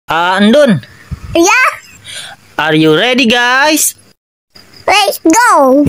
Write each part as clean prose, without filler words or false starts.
Andun, Yeah, are you ready guys? let's go.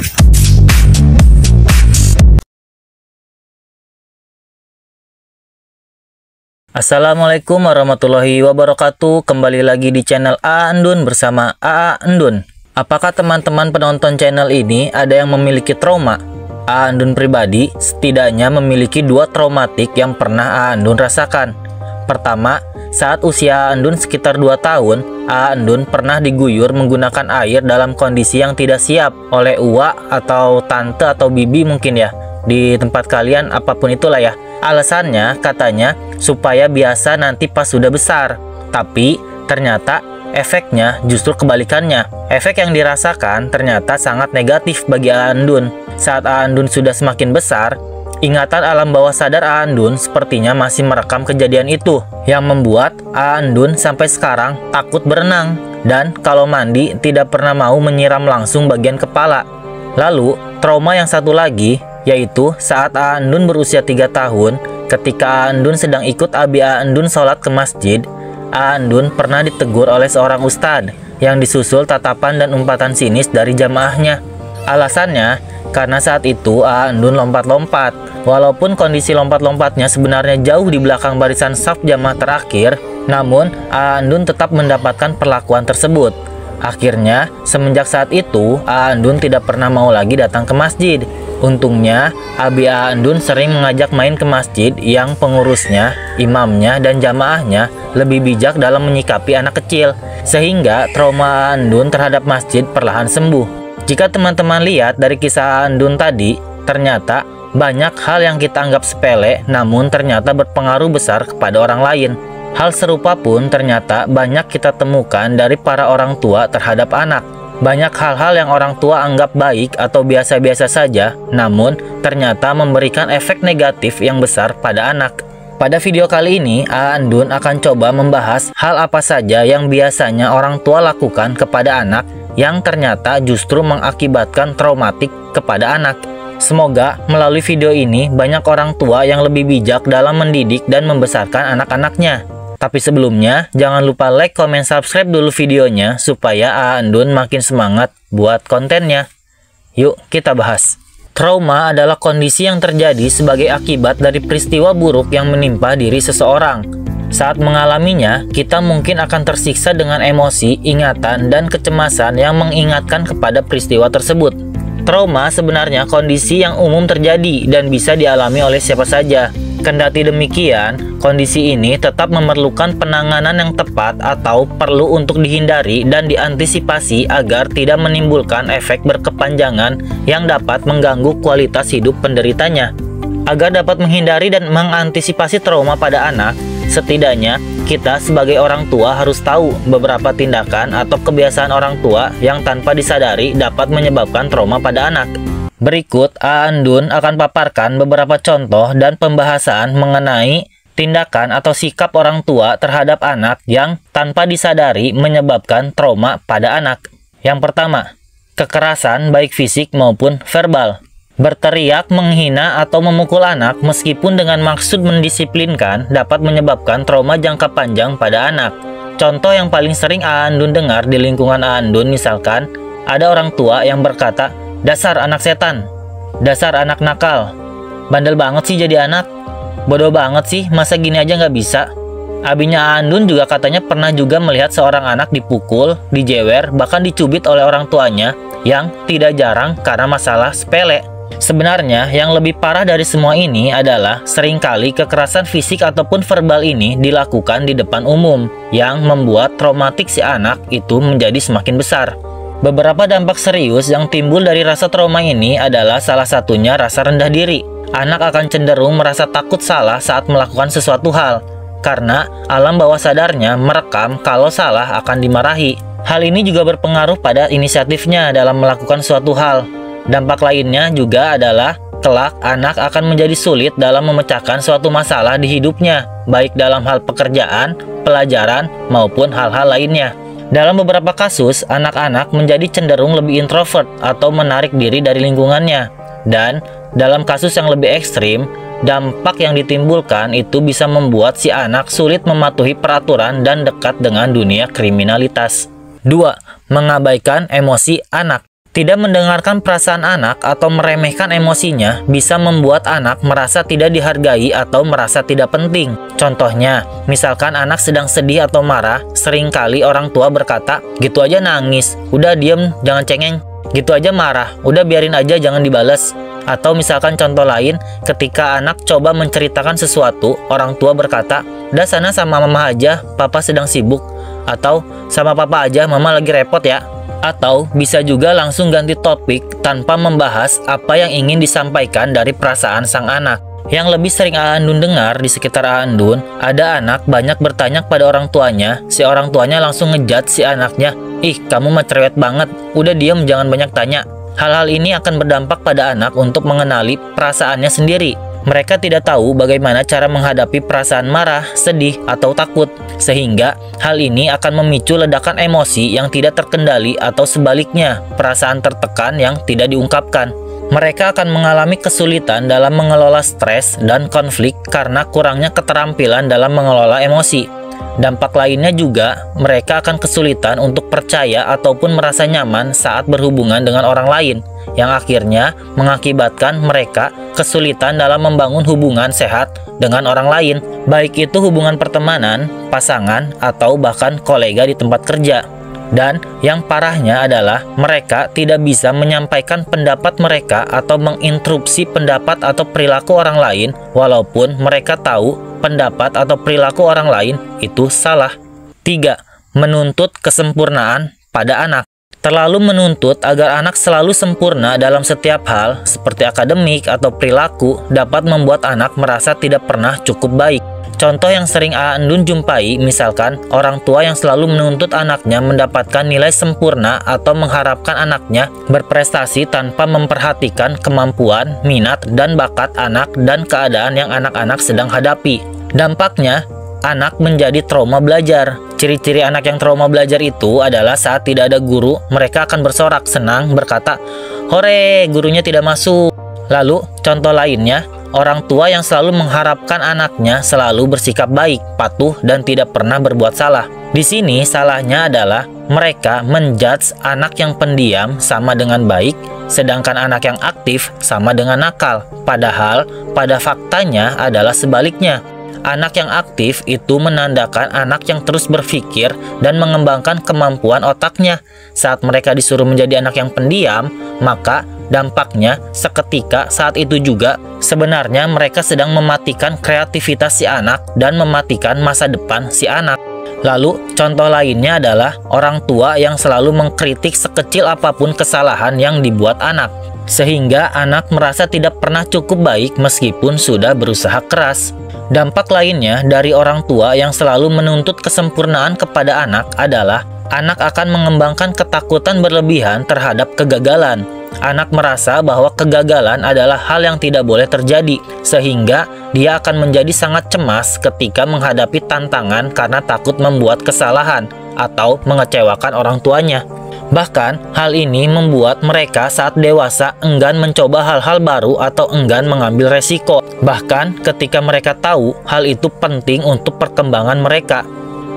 Assalamualaikum warahmatullahi wabarakatuh. Kembali lagi di channel Andun bersama Andun. Apakah teman-teman penonton channel ini ada yang memiliki trauma? Andun pribadi setidaknya memiliki 2 traumatik yang pernah Andun rasakan. Pertama, saat usia Andun sekitar 2 tahun, Andun pernah diguyur menggunakan air dalam kondisi yang tidak siap oleh uak atau tante atau bibi mungkin ya. Di tempat kalian apapun itulah ya. Alasannya katanya supaya biasa nanti pas sudah besar. Tapi ternyata efeknya justru kebalikannya. Efek yang dirasakan ternyata sangat negatif bagi Andun. Saat Andun sudah semakin besar, ingatan alam bawah sadar Andun sepertinya masih merekam kejadian itu, yang membuat Andun sampai sekarang takut berenang dan kalau mandi tidak pernah mau menyiram langsung bagian kepala. Lalu trauma yang satu lagi yaitu saat Andun berusia 3 tahun, ketika Andun sedang ikut abi Andun sholat ke masjid, Andun pernah ditegur oleh seorang ustadz yang disusul tatapan dan umpatan sinis dari jamaahnya. Alasannya, karena saat itu Andun lompat-lompat. Walaupun kondisi lompat-lompatnya sebenarnya jauh di belakang barisan saf jamaah terakhir, namun Andun tetap mendapatkan perlakuan tersebut. Akhirnya, semenjak saat itu, Andun tidak pernah mau lagi datang ke masjid. Untungnya, abi Andun sering mengajak main ke masjid yang pengurusnya, imamnya, dan jamaahnya lebih bijak dalam menyikapi anak kecil, sehingga trauma Andun terhadap masjid perlahan sembuh. Jika teman-teman lihat dari kisah Andun tadi, ternyata banyak hal yang kita anggap sepele, namun ternyata berpengaruh besar kepada orang lain. Hal serupa pun ternyata banyak kita temukan dari para orang tua terhadap anak. Banyak hal-hal yang orang tua anggap baik atau biasa-biasa saja, namun ternyata memberikan efek negatif yang besar pada anak. Pada video kali ini, Andun akan coba membahas hal apa saja yang biasanya orang tua lakukan kepada anak yang ternyata justru mengakibatkan traumatik kepada anak. Semoga melalui video ini banyak orang tua yang lebih bijak dalam mendidik dan membesarkan anak-anaknya. Tapi sebelumnya, jangan lupa like, komen, subscribe dulu videonya supaya Andun makin semangat buat kontennya. Yuk kita bahas. Trauma adalah kondisi yang terjadi sebagai akibat dari peristiwa buruk yang menimpa diri seseorang. Saat mengalaminya, kita mungkin akan tersiksa dengan emosi, ingatan, dan kecemasan yang mengingatkan kepada peristiwa tersebut. Trauma sebenarnya kondisi yang umum terjadi dan bisa dialami oleh siapa saja. Kendati demikian, kondisi ini tetap memerlukan penanganan yang tepat atau perlu untuk dihindari dan diantisipasi agar tidak menimbulkan efek berkepanjangan yang dapat mengganggu kualitas hidup penderitanya. Agar dapat menghindari dan mengantisipasi trauma pada anak, setidaknya kita sebagai orang tua harus tahu beberapa tindakan atau kebiasaan orang tua yang tanpa disadari dapat menyebabkan trauma pada anak. Berikut Andun akan paparkan beberapa contoh dan pembahasan mengenai tindakan atau sikap orang tua terhadap anak yang tanpa disadari menyebabkan trauma pada anak. Yang pertama, kekerasan baik fisik maupun verbal. Berteriak, menghina, atau memukul anak meskipun dengan maksud mendisiplinkan dapat menyebabkan trauma jangka panjang pada anak. Contoh yang paling sering Andun dengar di lingkungan Andun misalkan, ada orang tua yang berkata, "Dasar anak setan, dasar anak nakal, bandel banget sih jadi anak, bodoh banget sih, masa gini aja nggak bisa." Abinya Andun juga katanya pernah juga melihat seorang anak dipukul, dijewer, bahkan dicubit oleh orang tuanya yang tidak jarang karena masalah sepele. Sebenarnya yang lebih parah dari semua ini adalah seringkali kekerasan fisik ataupun verbal ini dilakukan di depan umum yang membuat traumatik si anak itu menjadi semakin besar. Beberapa dampak serius yang timbul dari rasa trauma ini adalah salah satunya rasa rendah diri. Anak akan cenderung merasa takut salah saat melakukan sesuatu hal, karena alam bawah sadarnya merekam kalau salah akan dimarahi. Hal ini juga berpengaruh pada inisiatifnya dalam melakukan suatu hal. Dampak lainnya juga adalah kelak anak akan menjadi sulit dalam memecahkan suatu masalah di hidupnya, baik dalam hal pekerjaan, pelajaran, maupun hal-hal lainnya. Dalam beberapa kasus, anak-anak menjadi cenderung lebih introvert atau menarik diri dari lingkungannya. Dan dalam kasus yang lebih ekstrim, dampak yang ditimbulkan itu bisa membuat si anak sulit mematuhi peraturan dan dekat dengan dunia kriminalitas. 2. Mengabaikan emosi anak. Tidak mendengarkan perasaan anak atau meremehkan emosinya bisa membuat anak merasa tidak dihargai atau merasa tidak penting. Contohnya, misalkan anak sedang sedih atau marah, seringkali orang tua berkata, "Gitu aja nangis, udah diem, jangan cengeng. Gitu aja marah, udah biarin aja, jangan dibales." Atau misalkan contoh lain, ketika anak coba menceritakan sesuatu, orang tua berkata, "Udah sana sama mama aja, papa sedang sibuk." Atau, "Sama papa aja, mama lagi repot ya." Atau bisa juga langsung ganti topik tanpa membahas apa yang ingin disampaikan dari perasaan sang anak. Yang lebih sering Aandun dengar di sekitar Aandun, ada anak banyak bertanya pada orang tuanya, si orang tuanya langsung ngejudge si anaknya, "Ih, kamu mah cerewet banget, udah diem jangan banyak tanya." Hal-hal ini akan berdampak pada anak untuk mengenali perasaannya sendiri. Mereka tidak tahu bagaimana cara menghadapi perasaan marah, sedih, atau takut. Sehingga hal ini akan memicu ledakan emosi yang tidak terkendali atau sebaliknya, perasaan tertekan yang tidak diungkapkan. Mereka akan mengalami kesulitan dalam mengelola stres dan konflik karena kurangnya keterampilan dalam mengelola emosi. Dampak lainnya juga, mereka akan kesulitan untuk percaya ataupun merasa nyaman saat berhubungan dengan orang lain, yang akhirnya mengakibatkan mereka kesulitan dalam membangun hubungan sehat dengan orang lain, baik itu hubungan pertemanan, pasangan, atau bahkan kolega di tempat kerja. Dan yang parahnya adalah mereka tidak bisa menyampaikan pendapat mereka atau menginterupsi pendapat atau perilaku orang lain walaupun mereka tahu pendapat atau perilaku orang lain itu salah. 3. Menuntut kesempurnaan pada anak. Terlalu menuntut agar anak selalu sempurna dalam setiap hal seperti akademik atau perilaku dapat membuat anak merasa tidak pernah cukup baik. Contoh yang sering Aandun jumpai, misalkan orang tua yang selalu menuntut anaknya mendapatkan nilai sempurna atau mengharapkan anaknya berprestasi tanpa memperhatikan kemampuan, minat, dan bakat anak dan keadaan yang anak-anak sedang hadapi. Dampaknya, anak menjadi trauma belajar. Ciri-ciri anak yang trauma belajar itu adalah saat tidak ada guru, mereka akan bersorak senang berkata, "Hore, gurunya tidak masuk." Lalu, contoh lainnya, orang tua yang selalu mengharapkan anaknya selalu bersikap baik, patuh, dan tidak pernah berbuat salah. Di sini salahnya adalah mereka menjudge anak yang pendiam sama dengan baik, sedangkan anak yang aktif sama dengan nakal. Padahal pada faktanya adalah sebaliknya. Anak yang aktif itu menandakan anak yang terus berpikir dan mengembangkan kemampuan otaknya. Saat mereka disuruh menjadi anak yang pendiam, maka dampaknya seketika saat itu juga sebenarnya mereka sedang mematikan kreativitas si anak dan mematikan masa depan si anak. Lalu contoh lainnya adalah orang tua yang selalu mengkritik sekecil apapun kesalahan yang dibuat anak, sehingga anak merasa tidak pernah cukup baik meskipun sudah berusaha keras. Dampak lainnya dari orang tua yang selalu menuntut kesempurnaan kepada anak adalah anak akan mengembangkan ketakutan berlebihan terhadap kegagalan. Anak merasa bahwa kegagalan adalah hal yang tidak boleh terjadi, sehingga dia akan menjadi sangat cemas ketika menghadapi tantangan karena takut membuat kesalahan atau mengecewakan orang tuanya. Bahkan, hal ini membuat mereka saat dewasa enggan mencoba hal-hal baru atau enggan mengambil resiko. Bahkan, ketika mereka tahu hal itu penting untuk perkembangan mereka.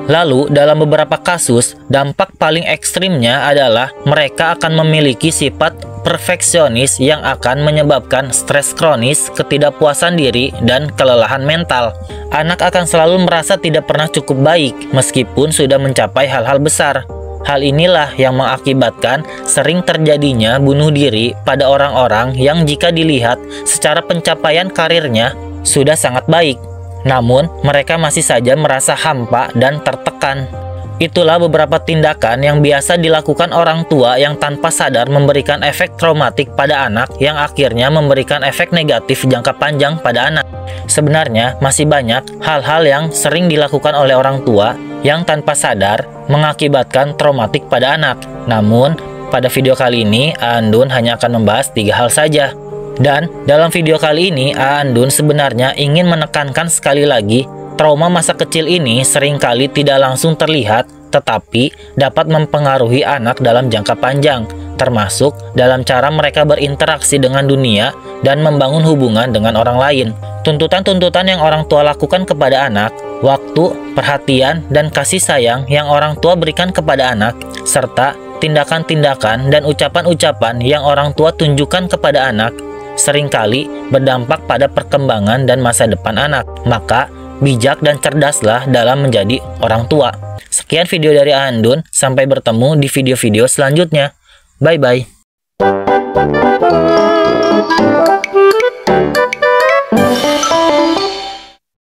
Lalu, dalam beberapa kasus, dampak paling ekstrimnya adalah mereka akan memiliki sifat perfeksionis yang akan menyebabkan stres kronis, ketidakpuasan diri, dan kelelahan mental. Anak akan selalu merasa tidak pernah cukup baik meskipun sudah mencapai hal-hal besar. Hal inilah yang mengakibatkan sering terjadinya bunuh diri pada orang-orang yang jika dilihat secara pencapaian karirnya sudah sangat baik. Namun, mereka masih saja merasa hampa dan tertekan. Itulah beberapa tindakan yang biasa dilakukan orang tua yang tanpa sadar memberikan efek traumatik pada anak yang akhirnya memberikan efek negatif jangka panjang pada anak. Sebenarnya, masih banyak hal-hal yang sering dilakukan oleh orang tua yang tanpa sadar mengakibatkan traumatik pada anak. Namun, pada video kali ini, Aandun hanya akan membahas 3 hal saja. Dan dalam video kali ini, Aandun sebenarnya ingin menekankan sekali lagi, trauma masa kecil ini seringkali tidak langsung terlihat, tetapi dapat mempengaruhi anak dalam jangka panjang. termasuk dalam cara mereka berinteraksi dengan dunia dan membangun hubungan dengan orang lain. Tuntutan-tuntutan yang orang tua lakukan kepada anak, waktu, perhatian, dan kasih sayang yang orang tua berikan kepada anak, serta tindakan-tindakan dan ucapan-ucapan yang orang tua tunjukkan kepada anak seringkali berdampak pada perkembangan dan masa depan anak. Maka, bijak dan cerdaslah dalam menjadi orang tua. Sekian video dari Andun, sampai bertemu di video-video selanjutnya. Bye-bye.